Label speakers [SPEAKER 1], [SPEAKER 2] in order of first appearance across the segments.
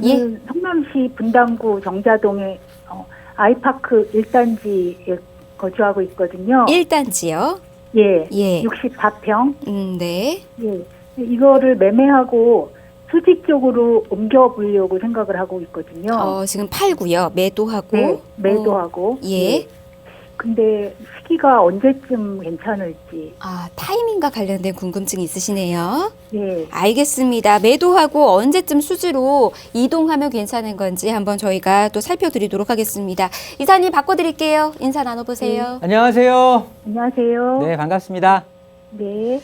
[SPEAKER 1] 저는 성남시 분당구 정자동에 아이파크 1단지에 거주하고 있거든요.
[SPEAKER 2] 1단지요?
[SPEAKER 1] 예,
[SPEAKER 2] 예.
[SPEAKER 1] 64평.
[SPEAKER 2] 네.
[SPEAKER 1] 예, 이거를 매매하고 수직 쪽으로 옮겨보려고 생각을 하고 있거든요.
[SPEAKER 2] 지금 팔고요. 매도하고.
[SPEAKER 1] 네, 매도하고.
[SPEAKER 2] 예.
[SPEAKER 1] 근데 시기가 언제쯤 괜찮을지.
[SPEAKER 2] 타이밍과 관련된 궁금증이 있으시네요.
[SPEAKER 1] 예.
[SPEAKER 2] 알겠습니다. 매도하고 언제쯤 수지로 이동하면 괜찮은 건지 한번 저희가 또 살펴드리도록 하겠습니다. 이사님 바꿔드릴게요. 인사 나눠보세요.
[SPEAKER 3] 안녕하세요.
[SPEAKER 1] 안녕하세요.
[SPEAKER 3] 네, 반갑습니다.
[SPEAKER 1] 네.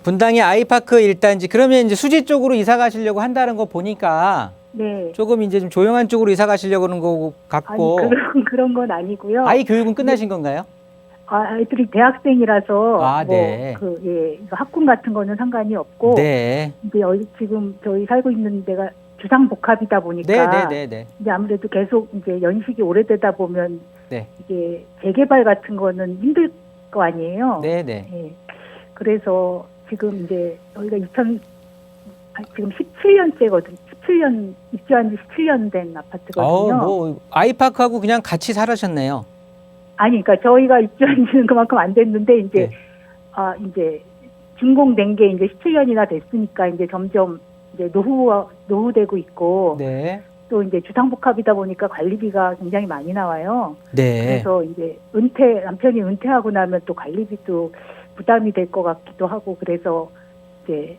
[SPEAKER 3] 분당의 아이파크 1단지. 그러면 이제 수지 쪽으로 이사 가시려고 한다는 거 보니까
[SPEAKER 1] 네.
[SPEAKER 3] 조금 이제 좀 조용한 쪽으로 이사 가시려고 하는 거 같고.
[SPEAKER 1] 아니, 그런 건 아니고요.
[SPEAKER 3] 아이 교육은 끝나신 건가요?
[SPEAKER 1] 아이들이 대학생이라서
[SPEAKER 3] 네.
[SPEAKER 1] 학군 같은 거는 상관이 없고
[SPEAKER 3] 네.
[SPEAKER 1] 이제 지금 저희 살고 있는 데가 주상복합이다 보니까
[SPEAKER 3] 네.
[SPEAKER 1] 이제 아무래도 계속 이제 연식이 오래되다 보면
[SPEAKER 3] 네.
[SPEAKER 1] 이게 재개발 같은 거는 힘들 거 아니에요.
[SPEAKER 3] 네.
[SPEAKER 1] 예. 그래서 지금 이제 저희가 지금 17년째거든. 17년 입주한 지 17년 된 아파트거든요.
[SPEAKER 3] 뭐 아이파크하고 그냥 같이 살으셨네요.
[SPEAKER 1] 아니, 그러니까 저희가 입주한 지는 그만큼 안 됐는데 이제
[SPEAKER 3] 네.
[SPEAKER 1] 이제 준공된 게 이제 17년이나 됐으니까 이제 점점 이제 노후되고 있고
[SPEAKER 3] 네.
[SPEAKER 1] 또 이제 주상복합이다 보니까 관리비가 굉장히 많이 나와요.
[SPEAKER 3] 네.
[SPEAKER 1] 그래서 이제 남편이 은퇴하고 나면 또 관리비도 부담이 될 것 같기도 하고 그래서 이제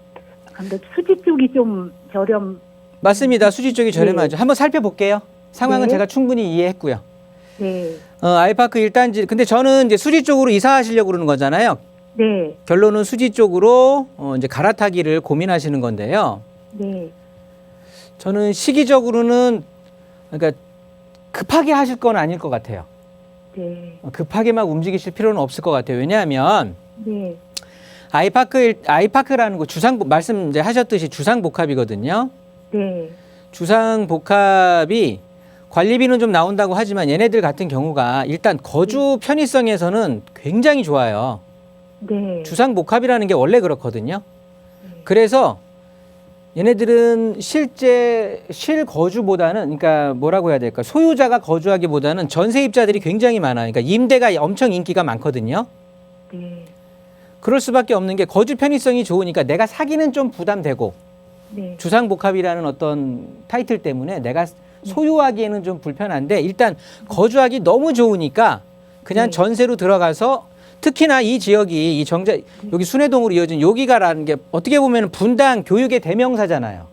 [SPEAKER 1] 아무래도 수지 쪽이 좀
[SPEAKER 3] 맞습니다. 수지 쪽이 저렴하죠. 한번 살펴볼게요. 상황은
[SPEAKER 1] 네.
[SPEAKER 3] 제가 충분히 이해했고요.
[SPEAKER 1] 네.
[SPEAKER 3] 아이파크 1단지. 근데 저는 이제 수지 쪽으로 이사하시려고 그러는 거잖아요.
[SPEAKER 1] 네.
[SPEAKER 3] 결론은 수지 쪽으로 이제 갈아타기를 고민하시는 건데요.
[SPEAKER 1] 네.
[SPEAKER 3] 저는 시기적으로는 그러니까 급하게 하실 건 아닐 것 같아요.
[SPEAKER 1] 네.
[SPEAKER 3] 급하게 막 움직이실 필요는 없을 것 같아요. 왜냐하면
[SPEAKER 1] 네.
[SPEAKER 3] 아이파크라는 거 말씀 이제 하셨듯이 주상복합이거든요.
[SPEAKER 1] 네.
[SPEAKER 3] 주상복합이 관리비는 좀 나온다고 하지만 얘네들 같은 경우가 일단 거주 편의성에서는 굉장히 좋아요.
[SPEAKER 1] 네.
[SPEAKER 3] 주상복합이라는 게 원래 그렇거든요. 그래서 얘네들은 실거주보다는 그러니까 뭐라고 해야 될까? 소유자가 거주하기보다는 전세입자들이 굉장히 많아요. 그러니까 임대가 엄청 인기가 많거든요.
[SPEAKER 1] 네.
[SPEAKER 3] 그럴 수밖에 없는 게 거주 편의성이 좋으니까 내가 사기는 좀 부담되고
[SPEAKER 1] 네.
[SPEAKER 3] 주상복합이라는 어떤 타이틀 때문에 내가 소유하기에는 좀 불편한데 일단 거주하기 너무 좋으니까 그냥
[SPEAKER 1] 네.
[SPEAKER 3] 전세로 들어가서 특히나 이 지역이 여기 순회동으로 이어진 여기가라는 게 어떻게 보면 분당 교육의 대명사잖아요.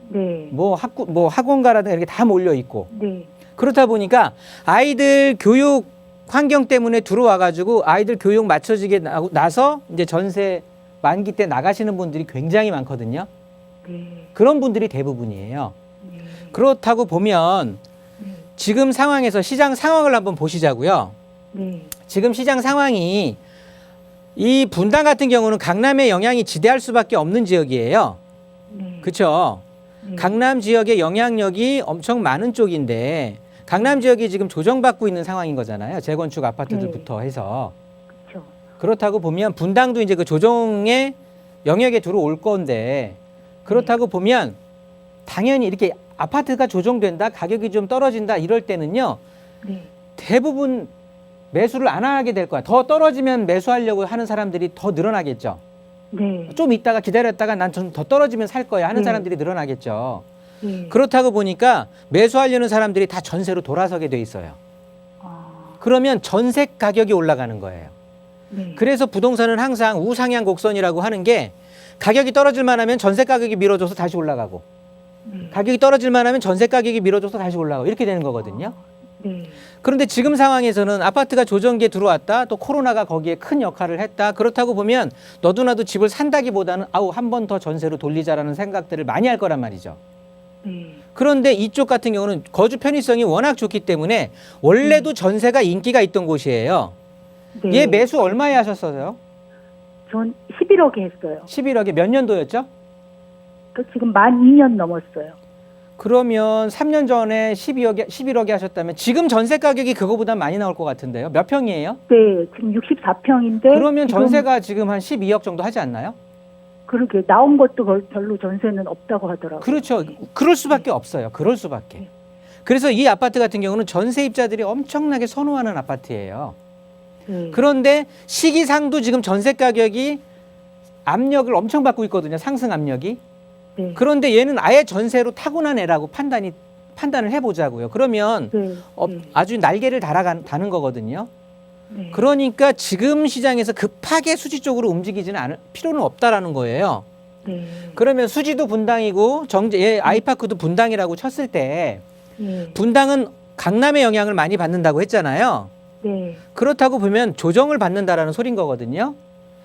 [SPEAKER 1] 네.
[SPEAKER 3] 뭐 학원가라든가 이렇게 다 몰려 있고.
[SPEAKER 1] 네.
[SPEAKER 3] 그렇다 보니까 아이들 교육 환경 때문에 들어와 가지고 아이들 교육 맞춰지게 나서 이제 전세 만기 때 나가시는 분들이 굉장히 많거든요.
[SPEAKER 1] 네.
[SPEAKER 3] 그런 분들이 대부분이에요.
[SPEAKER 1] 네.
[SPEAKER 3] 그렇다고 보면 지금 상황에서 시장 상황을 한번 보시자고요.
[SPEAKER 1] 네.
[SPEAKER 3] 지금 시장 상황이 이 분당 같은 경우는 강남의 영향이 지대할 수밖에 없는 지역이에요.
[SPEAKER 1] 네.
[SPEAKER 3] 그렇죠?
[SPEAKER 1] 네.
[SPEAKER 3] 강남 지역의 영향력이 엄청 많은 쪽인데 강남 지역이 지금 조정받고 있는 상황인 거잖아요. 재건축 아파트들부터 해서.
[SPEAKER 1] 그렇죠.
[SPEAKER 3] 그렇다고 보면 분당도 이제 그 조정의 영역에 들어올 건데 그렇다고 보면 당연히 이렇게 아파트가 조정된다, 가격이 좀 떨어진다 이럴 때는요.
[SPEAKER 1] 네.
[SPEAKER 3] 대부분 매수를 안 하게 될 거야. 더 떨어지면 매수하려고 하는 사람들이 더 늘어나겠죠.
[SPEAKER 1] 네.
[SPEAKER 3] 좀 있다가 기다렸다가 난 좀 더 떨어지면 살 거야 하는
[SPEAKER 1] 네.
[SPEAKER 3] 사람들이 늘어나겠죠.
[SPEAKER 1] 네.
[SPEAKER 3] 그렇다고 보니까 매수하려는 사람들이 다 전세로 돌아서게 돼 있어요. 그러면 전세 가격이 올라가는 거예요.
[SPEAKER 1] 네.
[SPEAKER 3] 그래서 부동산은 항상 우상향 곡선이라고 하는 게 가격이 떨어질만 하면 전세 가격이 밀어줘서 다시 올라가고 가격이 떨어질만 하면 전세 가격이 밀어줘서 다시 올라가고 이렇게 되는 거거든요.
[SPEAKER 1] 네.
[SPEAKER 3] 그런데 지금 상황에서는 아파트가 조정기에 들어왔다 또 코로나가 거기에 큰 역할을 했다. 그렇다고 보면 너도 나도 집을 산다기보다는 한 번 더 전세로 돌리자라는 생각들을 많이 할 거란 말이죠.
[SPEAKER 1] 네.
[SPEAKER 3] 그런데 이쪽 같은 경우는 거주 편의성이 워낙 좋기 때문에 원래도 전세가 인기가 있던 곳이에요.
[SPEAKER 1] 네.
[SPEAKER 3] 얘 매수 얼마에 하셨어요?
[SPEAKER 1] 전 11억에 했어요.
[SPEAKER 3] 11억에 몇 년도였죠?
[SPEAKER 1] 지금 만 2년 넘었어요.
[SPEAKER 3] 그러면 3년 전에 11억에 하셨다면 지금 전세 가격이 그거보다 많이 나올 것 같은데요. 몇 평이에요?
[SPEAKER 1] 네, 지금 64평인데
[SPEAKER 3] 그러면 전세가 지금 한 12억 정도 하지 않나요?
[SPEAKER 1] 그러게 나온 것도 별로 전세는 없다고 하더라고요.
[SPEAKER 3] 그렇죠. 그럴 수밖에 없어요. 그럴 수밖에.
[SPEAKER 1] 네.
[SPEAKER 3] 그래서 이 아파트 같은 경우는 전세입자들이 엄청나게 선호하는 아파트예요.
[SPEAKER 1] 네.
[SPEAKER 3] 그런데 시기상도 지금 전세 가격이 압력을 엄청 받고 있거든요. 상승 압력이.
[SPEAKER 1] 네.
[SPEAKER 3] 그런데 얘는 아예 전세로 타고난 애라고 판단을 해보자고요. 그러면
[SPEAKER 1] 네.
[SPEAKER 3] 아주 날개를 다는 거거든요.
[SPEAKER 1] 네.
[SPEAKER 3] 그러니까 지금 시장에서 급하게 수지 쪽으로 움직이지는 않을 필요는 없다라는 거예요.
[SPEAKER 1] 네.
[SPEAKER 3] 그러면 수지도 분당이고 아이파크도 분당이라고 쳤을 때
[SPEAKER 1] 네.
[SPEAKER 3] 분당은 강남의 영향을 많이 받는다고 했잖아요.
[SPEAKER 1] 네.
[SPEAKER 3] 그렇다고 보면 조정을 받는다라는 소린 거거든요.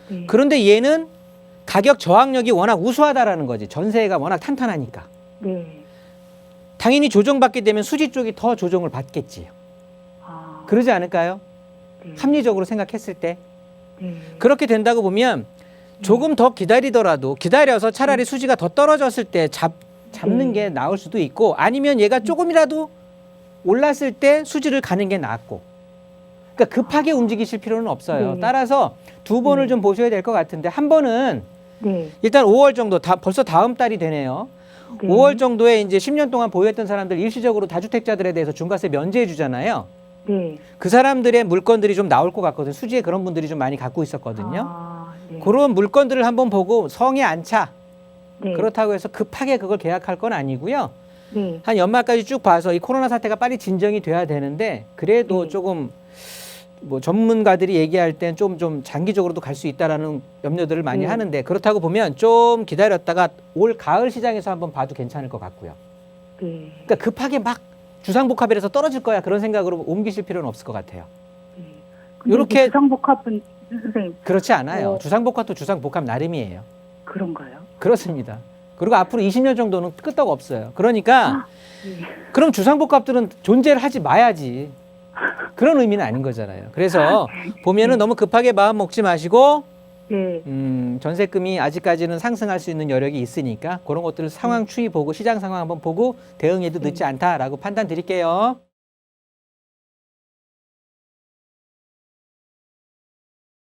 [SPEAKER 1] 네.
[SPEAKER 3] 그런데 얘는 가격 저항력이 워낙 우수하다라는 거지. 전세가 워낙 탄탄하니까.
[SPEAKER 1] 네.
[SPEAKER 3] 당연히 조정받게 되면 수지 쪽이 더 조정을 받겠지.
[SPEAKER 1] 아.
[SPEAKER 3] 그러지 않을까요?
[SPEAKER 1] 네.
[SPEAKER 3] 합리적으로 생각했을 때.
[SPEAKER 1] 네.
[SPEAKER 3] 그렇게 된다고 보면 조금 더 기다리더라도 기다려서 차라리 수지가 더 떨어졌을 때 잡는 게 나을 수도 있고 아니면 얘가 조금이라도 올랐을 때 수지를 가는 게 낫고. 그러니까 급하게 움직이실 필요는 없어요.
[SPEAKER 1] 네.
[SPEAKER 3] 따라서 두 번을 좀 보셔야 될 것 같은데 한 번은
[SPEAKER 1] 네.
[SPEAKER 3] 일단 5월 정도 벌써 다음 달이 되네요.
[SPEAKER 1] 네.
[SPEAKER 3] 5월 정도에 이제 10년 동안 보유했던 사람들 일시적으로 다주택자들에 대해서 중과세 면제해 주잖아요.
[SPEAKER 1] 네.
[SPEAKER 3] 그 사람들의 물건들이 좀 나올 것 같거든요. 수지에 그런 분들이 좀 많이 갖고 있었거든요.
[SPEAKER 1] 아, 네.
[SPEAKER 3] 그런 물건들을 한번 보고 성에 안 차.
[SPEAKER 1] 네.
[SPEAKER 3] 그렇다고 해서 급하게 그걸 계약할 건 아니고요.
[SPEAKER 1] 네.
[SPEAKER 3] 한 연말까지 쭉 봐서 이 코로나 사태가 빨리 진정이 돼야 되는데 그래도
[SPEAKER 1] 네.
[SPEAKER 3] 조금 뭐 전문가들이 얘기할 땐 좀 장기적으로도 갈 수 있다라는 염려들을 많이
[SPEAKER 1] 네.
[SPEAKER 3] 하는데 그렇다고 보면 좀 기다렸다가 올 가을 시장에서 한번 봐도 괜찮을 것 같고요.
[SPEAKER 1] 네.
[SPEAKER 3] 그러니까 급하게 막 주상복합이라서 떨어질 거야 그런 생각으로 옮기실 필요는 없을 것 같아요.
[SPEAKER 1] 네. 근데
[SPEAKER 3] 요렇게-
[SPEAKER 1] 이제 주상복합은 선생님
[SPEAKER 3] 그렇지 않아요.
[SPEAKER 1] 어.
[SPEAKER 3] 주상복합도 주상복합 나름이에요.
[SPEAKER 1] 그런가요?
[SPEAKER 3] 그렇습니다. 그리고 앞으로 20년 정도는 끄떡 없어요. 그러니까
[SPEAKER 1] 네.
[SPEAKER 3] 그럼 주상복합들은 존재를 하지 마야지. 그런 의미는 아닌 거잖아요. 그래서 보면은 너무 급하게 마음 먹지 마시고
[SPEAKER 1] 네.
[SPEAKER 3] 전세금이 아직까지는 상승할 수 있는 여력이 있으니까 그런 것들을 상황 추이 보고 시장 상황 한번 보고 대응해도 늦지 않다라고 판단 드릴게요.